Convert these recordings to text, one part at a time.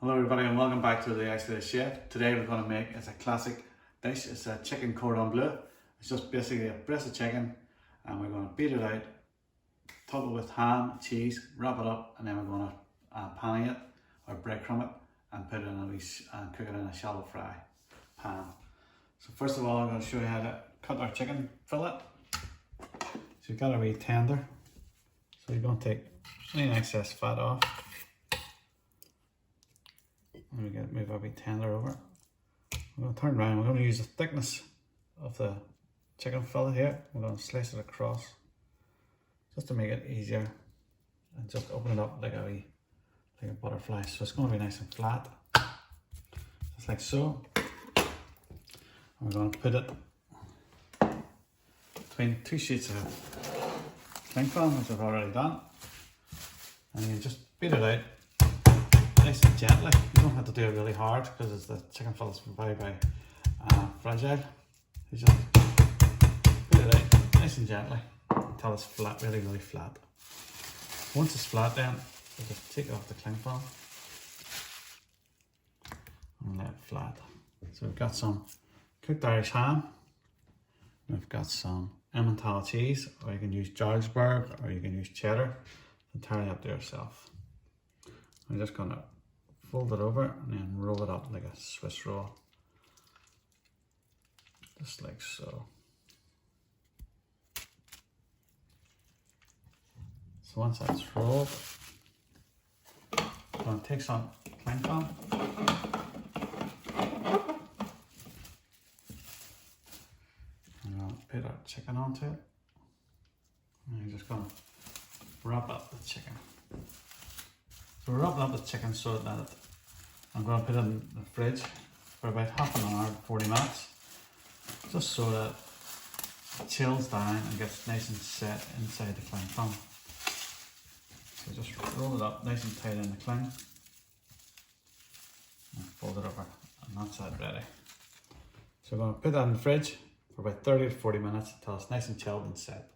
Hello everybody and welcome back to the Ice Chef. Today we're going to make, it's a classic dish, it's a chicken cordon bleu. It's just basically a breast of chicken and we're going to beat it out, top it with ham, cheese, wrap it up, and then we're going to pan it or breadcrumb it and put it in and cook it in a shallow fry pan. So first of all I'm going to show you how to cut our chicken fillet. So you've got a wee tender, so you're going to take any excess fat off. And we get move our wee tender over. We're going to turn around. We're going to use the thickness of the chicken fillet here. We're going to slice it across just to make it easier and just open it up like a butterfly. So it's going to be nice and flat, just like so. And we're going to put it between two sheets of cling film, which I've already done, and you just beat it out nice and gently. You don't have to do it really hard because the chicken fillet is very fragile. You just put it out nice and gently until it's flat, really flat. Once it's flat, then we'll just take off the cling film and let it flat. So we've got some cooked Irish ham, we've got some Emmental cheese, or you can use Jarlsberg or you can use Cheddar. It's entirely up to yourself. I'm just going to fold it over and then roll it up like a Swiss roll, just like so. So once that's rolled, I'm going to take some cling film and I'll put our chicken onto it, and I'm just going to wrap up the chicken. So we're wrapping up the chicken so that I'm going to put it in the fridge for about half an hour, 40 minutes, just so that it chills down and gets nice and set inside the cling film. So just roll it up nice and tight in the cling and fold it over, and that's that ready. So we're going to put that in the fridge for about 30 to 40 minutes until it's nice and chilled and set.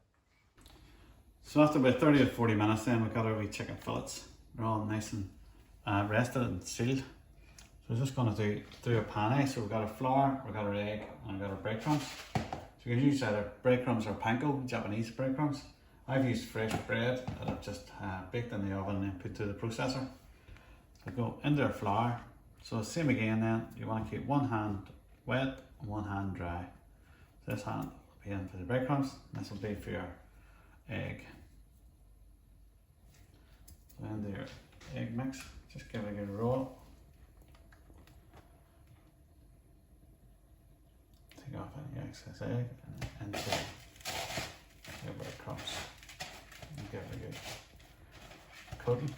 So after about 30 to 40 minutes then we've got our wee chicken fillets. They're all nice and rested and sealed. So we're just going to do a pan. So we've got our flour, we've got our egg, and we've got our breadcrumbs. So you can use either breadcrumbs or Panko, Japanese breadcrumbs. I've used fresh bread that I've just baked in the oven and then put through the processor. So go into our flour. So same again then, you want to keep one hand wet and one hand dry. So this hand will be in for the breadcrumbs, and this will be for your egg. And your egg mix, just give it a good roll. Take off any excess egg and into your breadcrumbs. And give it a good coating.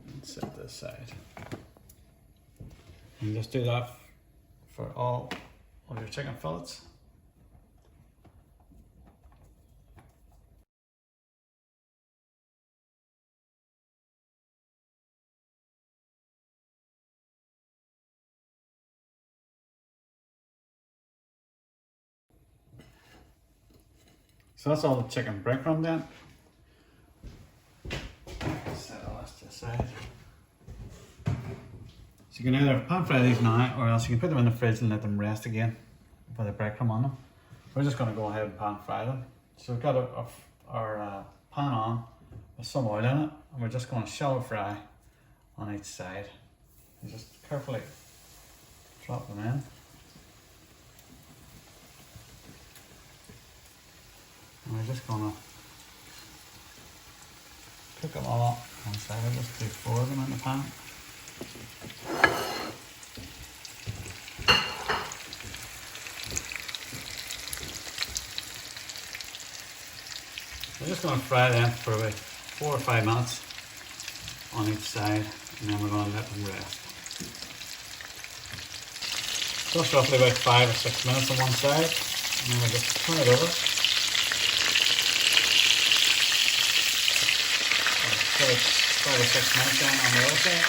And set this aside. And just do that for all of your chicken fillets. So that's all the chicken breadcrumb then. Set all this to the side. So you can either pan fry these now, or else you can put them in the fridge and let them rest again with the breadcrumb on them. We're just going to go ahead and pan fry them. So we've got our pan on with some oil in it, and we're just going to shallow fry on each side. You just carefully drop them in. And we're just going to cook them all up one side. I'll just do 4 of them in the pan. We're just going to fry them for about 4 or 5 minutes on each side, and then we're going to let them rest. Just roughly about 5 or 6 minutes on one side, and then we'll just turn it over. 5 or 6 minutes down on the other side.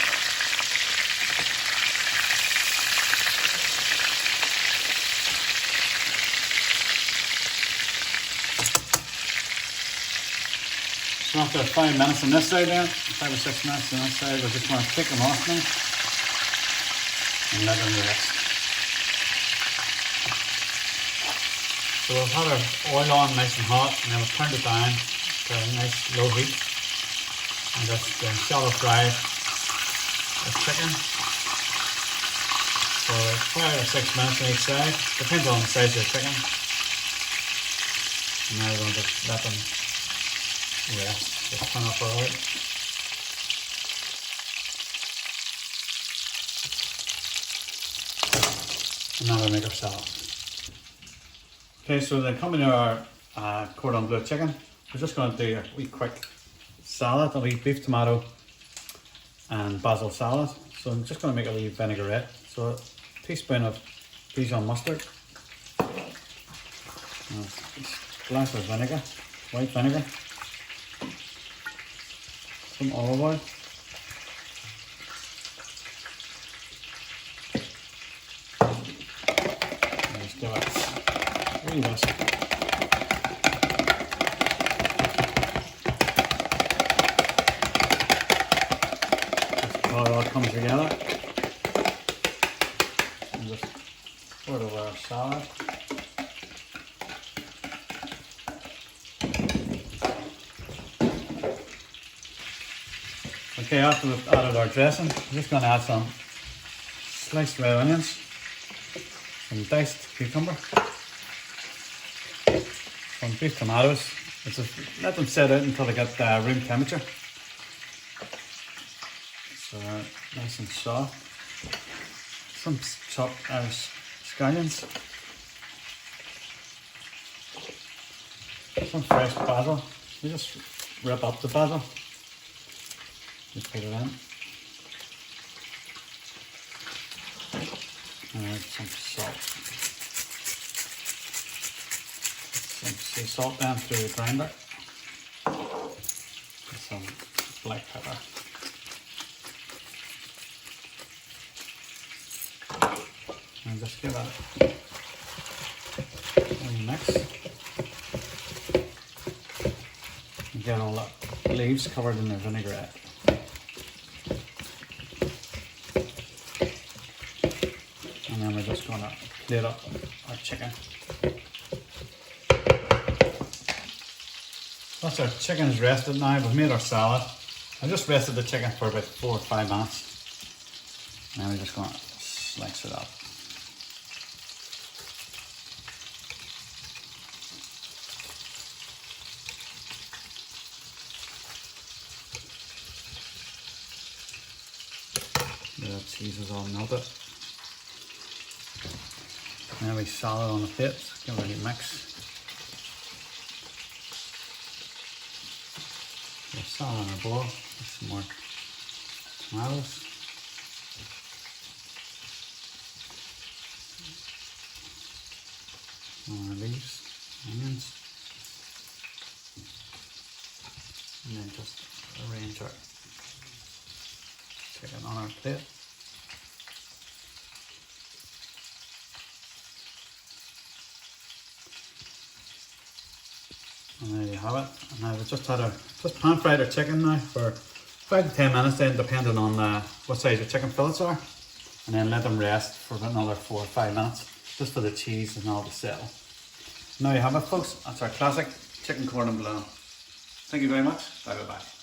So after 5 minutes on this side then, 5 or 6 minutes on this side, we're just going to take them off now and let them rest. So we've had our oil on nice and hot, and then we've turned it down to a nice low heat and just shallow fry the chicken for 5 or 6 minutes on each side, depends on the size of the chicken. And now we're going to just let them rest, just turn off our oil. And now we make our salad. Okay, so then coming to our Cordon Bleu chicken, we're just going to do a wee quick salad, a wee beef tomato and basil salad. So I'm just going to make a wee vinaigrette. So a teaspoon of Dijon Mustard, a glass of vinegar, white vinegar, some olive oil, and just give it a wee whisk. How it all comes together, and just pour it over our salad. Okay, after we've added our dressing, we're just going to add some sliced red onions, some diced cucumber, some beef tomatoes. Just let them set out until they get room temperature. So nice and soft. Some chopped scallions. Some fresh basil. We just rip up the basil. Just put it in. And some salt. Some sea salt down through the grinder. And some black pepper. And just give it a mix. And get all the leaves covered in the vinaigrette. And then we're just going to plate up our chicken. Once our chicken is rested now, we've made our salad. I just rested the chicken for about 4 or 5 minutes. Now we're just going to slice it up. The cheese is all melted. Now we salad on the plate, give it a mix. The salad in a bowl with some more tomatoes. More leaves, onions. And then just arrange our chicken on our plate. And there you have it. And now we've just pan fried our chicken now for 5 to 10 minutes then, depending on what size your chicken fillets are. And then let them rest for another 4 or 5 minutes, just for the cheese and all to settle. Now you have it, folks. That's our classic chicken cordon bleu. Thank you very much. Bye bye bye.